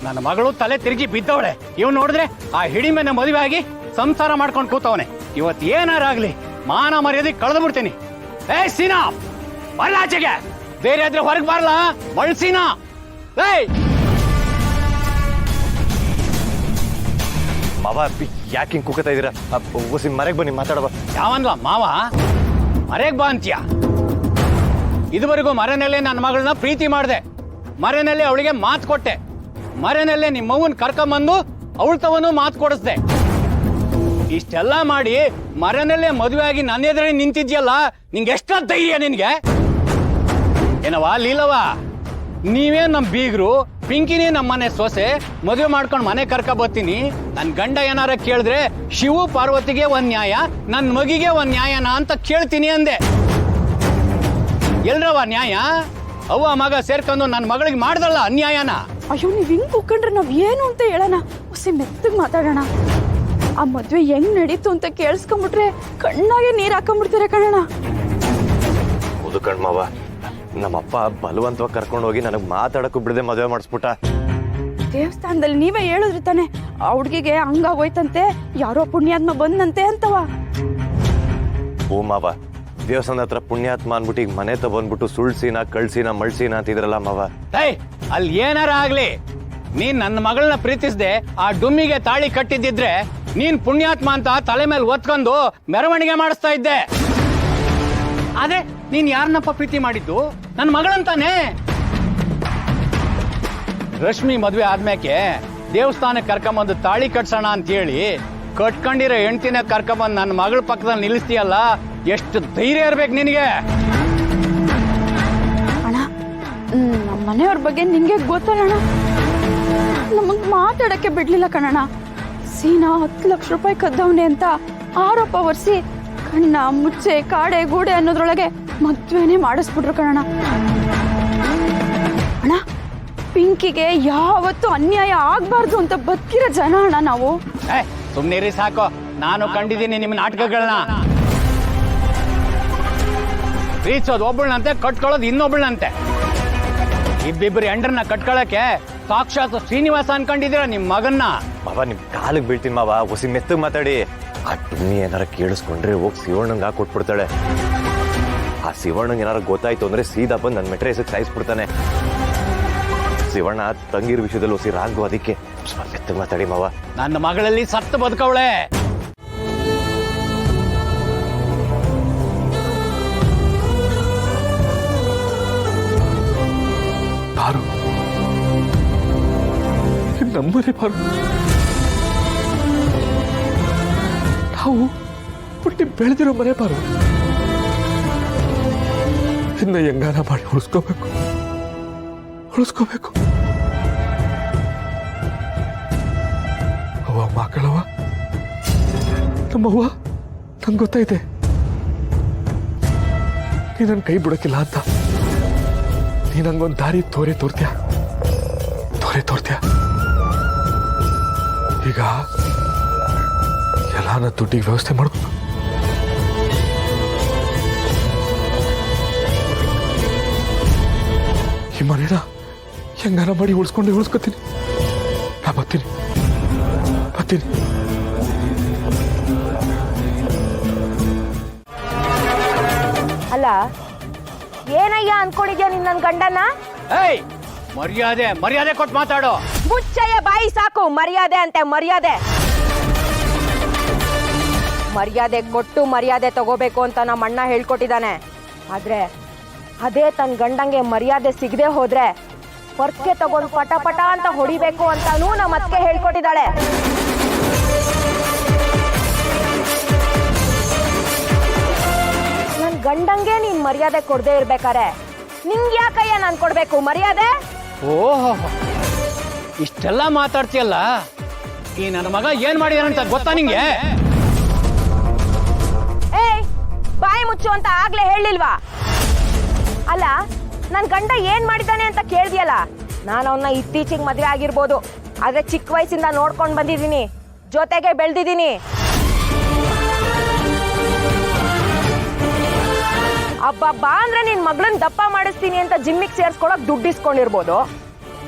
ನನ್ನ ಮಗಳು ತಲೆ ತಿರುಗಿ ಬಿದ್ದವಳೆ. ಇವ್ ನೋಡಿದ್ರೆ ಆ ಹಿಡಿಮೆನ ಮದುವೆ ಆಗಿ ಸಂಸಾರ ಮಾಡ್ಕೊಂಡು ಕೂತವನೆ. ಇವತ್ತು ಏನಾರಾಗ್ಲಿ ಮಾನ ಮರ್ಯಾದೆ ಕಳೆದು ಬಿಡ್ತೀನಿ. ಏ ಸೀನಾ, ಬರಲ ಆಚೆಗೆ. ಬೇರೆ ಆದ್ರೆ ಹೊರಗೆ ಬರಲ್ಲ. ಮಳ್ಸೀನಾ, ಏಯ್ ಮಾವ ಯಾಕೆ ಹಿಂಗ್ ಕೂಕತಾ ಇದೀರಾ? ಒಸಿ ಮರೆಗ್ ಬನ್ನಿ ಮಾತಾಡಬ. ಯಾವನ್ಲ ಮಾವ ಮರೆಗ್ ಬಾ ಅಂತ್ಯ? ಇದುವರೆಗೂ ಮರೆನಲ್ಲೇ ನನ್ನ ಮಗಳನ್ನ ಪ್ರೀತಿ ಮಾಡಿದೆ, ಮರೆನಲ್ಲೇ ಅವಳಿಗೆ ಮಾತು ಕೊಟ್ಟೆ, ಮರೆನಲ್ಲೇ ನಿಮ್ಮವ್ವನ್ ಕರ್ಕೊಂಬಂದು ಅವಳ ತವನು ಮಾತು ಕೊಡಿಸ್ದೆ. ಇಷ್ಟೆಲ್ಲ ಮಾಡಿ ಮರೆನಲ್ಲೇ ಮದುವೆ ಆಗಿ ನನ್ನ ಎದುರೇ ನಿಂತಿದ್ಯಲ್ಲ, ನಿಂಗೆ ಎಷ್ಟ ಧೈರ್ಯ ನಿನ್ಗೆ? ಏನವಾ ಲೀಲವ, ನೀವೇ ನಮ್ ಬೀಗ್ರು, ಪಿಂಕಿನೇ ನಮ್ಮನೆ ಸೊಸೆ, ಮದುವೆ ಮಾಡ್ಕೊಂಡು ಮನೆ ಕರ್ಕ ಬರ್ತೀನಿ. ನನ್ ಗಂಡ ಏನಾರ ಕೇಳಿದ್ರೆ ಶಿವು ಪಾರ್ವತಿಗೆ ಒಂದ್ ನ್ಯಾಯ, ನನ್ ಮಗಿಗೆ ಒಂದ್ ನ್ಯಾಯನಾ ಅಂತ ಕೇಳ್ತೀನಿ ಅಂದೆ. ಎಲ್ರವ ನ್ಯಾಯ? ಅವ್ವ ಮಗ ಸೇರ್ಕೊಂಡು ನನ್ನ ಮಗಳಿಗೆ ಮಾಡ್ದಲ್ಲ ಅನ್ಯಾಯನ. ಅಯ್ಯೋ, ನೀವ್ ಹಿಂಗ್ ಕೂಕೊಂಡ್ರೆ ನಾವ್ ಏನು ಅಂತ ಹೇಳೋಣ? ಹೊಸಿ ಮೆತ್ತಗ್ ಮಾತಾಡೋಣ. ಆ ಮದ್ವೆ ಹೆಂಗ್ ನಡೀತು ಅಂತ ಕೇಳಿಸ್ಕೊಂಡ್ಬಿಟ್ರೆ ಕಣ್ಣಾಗೆ ನೀರ್ ಹಾಕೊಂಡ್ಬಿಡ್ತಾರೆ ಕಣಣ. ಹೌದು ಕಣ್ಮವ, ನಮ್ಮಪ್ಪ ಬಲವಂತವಾಗಿ ಕರ್ಕೊಂಡು ಹೋಗಿ ನನಗ್ ಮಾತಾಡಕ್ಕೂ ಬಿಡದೆ ಮದುವೆ ಮಾಡಿಸ್ಬಿಟ್ಟ. ದೇವಸ್ಥಾನದಲ್ಲಿ ನೀವೇ ಹೇಳಿದ್ರಿ ತಾನೆ, ಆ ಹುಡ್ಗಿಗೆ ಹಂಗಾಗೋಯ್ತಂತೆ, ಯಾರೋ ಪುಣ್ಯಾತ್ಮ ಬಂದಂತೆ ಅಂತವ. ಓ ಮಾವ, ದೇವಸ್ಥಾನದ ಹತ್ರ ಪುಣ್ಯಾತ್ಮ ಅನ್ಬಿಟ್ಟು ಈಗ ಮನೆ ತಗೊಂಡ್ಬಿಟ್ಟು ಸುಳ್ಸಿನ ಕಳ್ಸಿನ ಮಳ್ಸಿನ ಅಂತಿದ್ರಲ್ಲ ಮಾವ. ಏಯ್, ಅಲ್ಲಿ ಏನಾರ ಆಗ್ಲಿ, ನೀನ್ ನನ್ನ ಮಗಳನ್ನ ಪ್ರೀತಿಸ್ದೆ ಆ ಡುಮ್ಮಿಗೆ ತಾಳಿ ಕಟ್ಟಿದ್ದಿದ್ರೆ ನೀನ್ ಪುಣ್ಯಾತ್ಮ ಅಂತ ತಲೆ ಮೇಲೆ ಒತ್ಕೊಂಡು ಮೆರವಣಿಗೆ ಮಾಡಿಸ್ತಾ ಇದ್ದೆ. ಆದ್ರೆ ನೀನ್ ಯಾರನ್ನಪ್ಪ ಪ್ರೀತಿ ಮಾಡಿದ್ದು? ನನ್ನ ಮಗಳಂತಾನೆ. ರಶ್ಮಿ ಮದ್ವೆ ಆದ್ಮೇಕೆ ದೇವಸ್ಥಾನಕ್ಕೆ ಕರ್ಕೊಂಬಂದು ತಾಳಿ ಕಟ್ಸೋಣ ಅಂತ ಹೇಳಿ ಕಟ್ಕೊಂಡಿರೋ ಹೆಂಡ್ತಿನ ಕರ್ಕೊಂಬಂದು ನನ್ನ ಮಗಳ ಪಕ್ಕದಲ್ಲಿ ನಿಲ್ಲಿಸ್ತೀಯಲ್ಲ, ಎಷ್ಟು ಧೈರ್ಯ ಇರ್ಬೇಕು ನಿನಗೆ? ಅಣ್ಣ, ನಮ್ಮ ಮನೆಯವ್ರ ಬಗ್ಗೆ ನಿಂಗೆ ಗೊತ್ತಲ್ಲ, ನಮಗ್ ಮಾತಾಡಕ್ಕೆ ಬಿಡ್ಲಿಲ್ಲ ಕಣಣ್ಣ. ಸೀನಾ 10 ಲಕ್ಷ ರೂಪಾಯಿ ಕದ್ದವನೆ ಅಂತ ಆರೋಪ ಹೊರಿಸಿ ಕಣ್ಣ ಮುಚ್ಚೆ ಕಾಡೆ ಗೂಡೆ ಅನ್ನೋದ್ರೊಳಗೆ ಮದ್ವೆನೇ ಮಾಡಿಸ್ಬಿಟ್ರು ಕಣಣ್ಣ. ಅಣ್ಣ, ಪಿಂಕಿಗೆ ಯಾವತ್ತೂ ಅನ್ಯಾಯ ಆಗ್ಬಾರ್ದು ಅಂತ ಬದುಕಿರೋ ಜನ ಅಣ್ಣ ನಾವು. ಸುಮ್ನಿರಿ ಸಾಕು, ನಾನು ಕಂಡಿದ್ದೀನಿ ನಿಮ್ಮ ನಾಟಕಗಳನ್ನ. ಪ್ರೀತಿಸೋದು ಒಬ್ಬಳನಂತೆ, ಕಟ್ಕೊಳ್ಳೋದು ಇನ್ನೊಬ್ಬಳನಂತೆ. ಇಬ್ಬಿಬ್ಬರು ಎಂಡ್ರನ್ನ ಕಟ್ಕೊಳಕ್ಕೆ ಸಾಕ್ಷಾತ್ ಶ್ರೀನಿವಾಸ ಅನ್ಕೊಂಡಿದ್ದೀರ ನಿಮ್ ಮಗನ್ನ. ಮಾವ ನಿಮ್ ಕಾಲಿಗೆ ಬೀಳ್ತೀನಿ ಮಾವ, ಹೊಸಿ ಮೆತ್ತಗ್ ಮಾತಾಡಿ. ಆ ಟುಮ್ಮಿ ಏನಾರ ಕೇಳಿಸ್ಕೊಂಡ್ರೆ ಹೋಗಿ ಶಿವಣ್ಣಂಗೆ ಹಾಕೊಟ್ಬಿಡ್ತಾಳೆ. ಆ ಶಿವಣ್ಣಂಗೆ ಏನಾರ ಗೊತ್ತಾಯ್ತು ಅಂದ್ರೆ ಸೀದಾ ಬಂದು ನನ್ನ ಮೆಟ್ರೆ ಹೆಸರು ಸಾಯಿಸ್ಬಿಡ್ತಾನೆ. ಶಿವಣ್ಣ ತಂಗಿರ ವಿಷಯದಲ್ಲಿ ಹೊಸಿ ರಾಗು, ಅದಕ್ಕೆ ಸ್ವಲ್ಪ ಮೆತ್ತಗ್ ಮಾತಾಡಿ ಮಾವ. ನನ್ನ ಮಗಳಲ್ಲಿ ಸತ್ತು ಬದುಕವಳೆ. ಪಾರು, ನಮ್ಮನೆ ಪಾರು, ನಾವು ಹುಟ್ಟಿ ಬೆಳೆದಿರೋ ಮನೆ ಪಾರು. ಇನ್ನ ಹೆಂಗಾನ ಮಾಡಿ ಉಳಿಸ್ಕೋಬೇಕು. ಅವ್ವ ಮಕ್ಕಳವ, ನಮ್ಮವ್ವ ನಂಗೆ ಗೊತ್ತೈತೆ ನೀ ನನ್ನ ಕೈ ಬಿಡೋಕ್ಕಿಲ್ಲ ಅಂತ. ನೀ ನಂಗೊಂದು ದಾರಿ ತೋರ್ತೀಯ. ಈಗ ಎಲ್ಲ ನನ್ನ ದುಡ್ಡಿಗೆ ವ್ಯವಸ್ಥೆ ಮಾಡ್ಬೇಕು. ಈ ಮನೇನ ಹೆಂಗಾನ ಮಾಡಿ ಉಳಿಸ್ಕೋತೀನಿ. ನಾ ಬರ್ತೀನಿ. ಅಲ್ಲ, ಏನಯ್ಯ ಅನ್ಕೊಂಡಿದ್ಯಾ ನಿನ್ ನನ್ ಗಂಡನ? ಏಯ್, ಮರ್ಯಾದೆ ಕೊಟ್ಟು ಮಾತಾಡೋ. ಮುಚ್ಚಯ್ಯ ಬಾಯಿ, ಸಾಕು. ಮರ್ಯಾದೆ ಅಂತೆ, ಮರ್ಯಾದೆ ಕೊಟ್ಟು ಮರ್ಯಾದೆ ತಗೋಬೇಕು ಅಂತ ನಮ್ಮ ಅಣ್ಣ ಹೇಳ್ಕೊಟ್ಟಿದ್ದಾನೆ. ಆದ್ರೆ ಅದೇ ತನ್ನ ಗಂಡಂಗೆ ಮರ್ಯಾದೆ ಸಿಗದೆ ಹೋದ್ರೆ ಪರ್ಕೆ ತಗೊಂಡು ಪಟ ಅಂತ ಹೊಡಿಬೇಕು ಅಂತಾನೂ ನಮ್ಮ ಅತ್ತಿಗೆ ಹೇಳ್ಕೊಟ್ಟಿದ್ದಾಳೆ. ನನ್ ಗಂಡಂಗೆ ನೀನ್ ಮರ್ಯಾದೆ ಕೊಡದೆ ಇರ್ಬೇಕಾರೆ ನಿಂಗೆ ಯಾಕಯ್ಯ ನಾನು ಕೊಡ್ಬೇಕು ಮರ್ಯಾದೆ? ಓಹೋ, ಇಷ್ಟೆಲ್ಲ ಮಾತಾಡ್ತೀಯಲ್ಲ, ಈ ನನ್ನ ಮಗ ಏನ್ ಮಾಡಿದಾನಂತ ಗೊತ್ತಾ ನಿಂಗೆ? ಏಯ್, ಬಾಯಿ ಮುಚ್ಚು ಅಂತ ಆಗ್ಲೇ ಹೇಳಿಲ್ವಾ? ಅಲ್ಲ, ನನ್ ಗಂಡ ಏನ್ ಮಾಡಿದಾನೆ ಅಂತ ಕೇಳ್ದಿಯಲ್ಲ. ನಾನು ಅವನ್ನ ಇತ್ತೀಚೆಗೆ ಮದುವೆ ಆಗಿರ್ಬೋದು, ಆದ್ರೆ ಚಿಕ್ಕ ವಯಸ್ಸಿಂದ ನೋಡ್ಕೊಂಡು ಬಂದಿದ್ದೀನಿ, ಜೊತೆಗೆ ಬೆಳೆದಿದ್ದೀನಿ. ಅಬ್ಬಬ್ಬಾ ಅಂದ್ರೆ ನಿನ್ ಮಗಳನ್ನ ದಪ್ಪ ಮಾಡಿಸ್ತೀನಿ ಅಂತ ಜಿಮ್ಮಿಗೆ ಸೇರ್ಸ್ಕೊಳಕ್ ದುಡ್ಡು ಇಸ್ಕೊಂಡಿರ್ಬೋದು,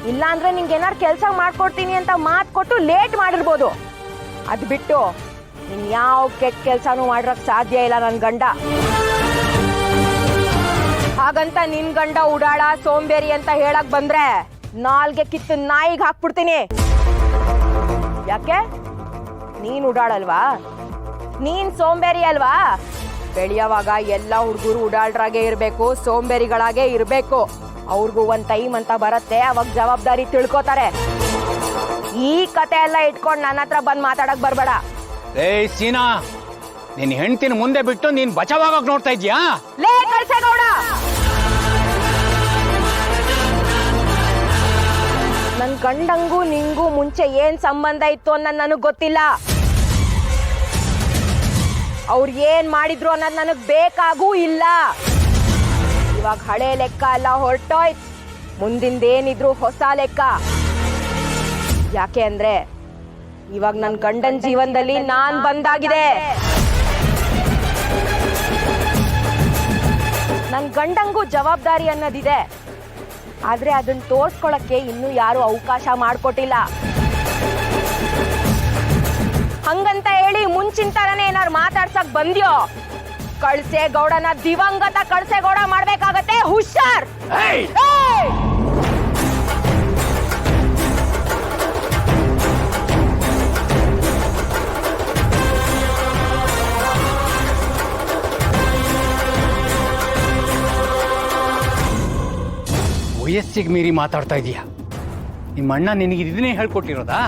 ಇಲ್ಲಾಂದ್ರೆ ನಿಂಗೆ ಏನಾರು ಕೆಲಸ ಮಾಡ್ಕೊಡ್ತೀನಿ ಅಂತ ಮಾತು ಕೊಟ್ಟು ಲೇಟ್ ಮಾಡಿರ್ಬೋದು. ಅದ್ ಬಿಟ್ಟು ನೀನ್ ಯಾವ ಕೆಟ್ಟ ಕೆಲ್ಸಾನು ಮಾಡ್ರಕ್ ಸಾಧ್ಯ ಇಲ್ಲ ನನ್ ಗಂಡ. ಹಾಗಂತ ನಿನ್ ಗಂಡ ಉಡಾಳ ಸೋಂಬೇರಿ ಅಂತ ಹೇಳಕ್ ಬಂದ್ರೆ ನಾಲ್ಗೆ ಕಿತ್ತು ನಾಯಿಗೆ ಹಾಕ್ಬಿಡ್ತೀನಿ. ಯಾಕೆ? ನೀನ್ ಉಡಾಳಲ್ವಾ? ನೀನ್ ಸೋಂಬೇರಿ ಅಲ್ವಾ? ಬೆಳೆಯುವಾಗ ಎಲ್ಲ ಹುಡುಗರು ಉಡಾಳ್ರಾಗೆ ಇರ್ಬೇಕು, ಸೋಂಬೇರಿಗಳಾಗೆ ಇರ್ಬೇಕು. ಅವ್ರಿಗೂ ಒಂದ್ ಟೈಮ್ ಅಂತ ಬರುತ್ತೆ, ಅವಾಗ ಜವಾಬ್ದಾರಿ ತಿಳ್ಕೊತಾರೆ. ಈ ಕತೆ ಎಲ್ಲ ಇಟ್ಕೊಂಡು ನನ್ನ ಹತ್ರ ಬಂದ್ ಮಾತಾಡಕ್ ಬರ್ಬೇಡ. ಏಯ್ ಸೀನಾ, ನಿನ್ ಹೆಂಡ್ತಿನ ಮುಂದೆ ಬಿಟ್ಟು ನೀನ್ ಬಚಾವಾಗಕ್ ನೋಡ್ತಾ ಇದ್ಯಾ? ಲೇ ಕಳ್ಸೇಗೌಡ, ನನ್ ಗಂಡಂಗೂ ನಿಂಗೂ ಮುಂಚೆ ಏನ್ ಸಂಬಂಧ ಇತ್ತು ಅನ್ನೋದು ನನಗ್ ಗೊತ್ತಿಲ್ಲ. ಅವ್ರು ಏನ್ ಮಾಡಿದ್ರು ಅನ್ನೋದು ನನಗ್ ಬೇಕಾಗೂ ಇಲ್ಲ. ಇವಾಗ ಹಳೆ ಲೆಕ್ಕ ಎಲ್ಲ ಹೊರಟೋಯ್ತು, ಮುಂದಿಂದೇನಿದ್ರು ಹೊಸ ಲೆಕ್ಕ. ಯಾಕೆ ಅಂದ್ರೆ ಇವಾಗ ನನ್ ಗಂಡನ್ ಜೀವನದಲ್ಲಿ ನಾನ್ ಬಂದಾಗಿದೆ. ನನ್ ಗಂಡಂಗೂ ಜವಾಬ್ದಾರಿ ಅನ್ನೋದಿದೆ, ಆದ್ರೆ ಅದನ್ನ ತೋರ್ಸ್ಕೊಳಕ್ಕೆ ಇನ್ನೂ ಯಾರು ಅವಕಾಶ ಮಾಡ್ಕೊಟ್ಟಿಲ್ಲ. ಹಂಗಂತ ಹೇಳಿ ಮುಂಚಿನ ತರನೇ ಏನಾರು ಮಾತಾಡ್ಸಕ್ ಬಂದ್ಯೋ, ಕಳ್ಸೇಗೌಡನ ದಿವಂಗತ ಕಳ್ಸೇಗೌಡ ಮಾಡ್ಬೇಕಾಗತ್ತೆ. ಹುಷಾರ್! ಏಯ್! ಏಯ್! ವಯಸ್ಸಿಗೆ ಮೀರಿ ಮಾತಾಡ್ತಾ ಇದೀಯ. ನಿಮ್ಮ ಅಣ್ಣ ನಿನಗೆ ಇದನ್ನೇ ಹೇಳ್ಕೊಟ್ಟಿರೋದಾ?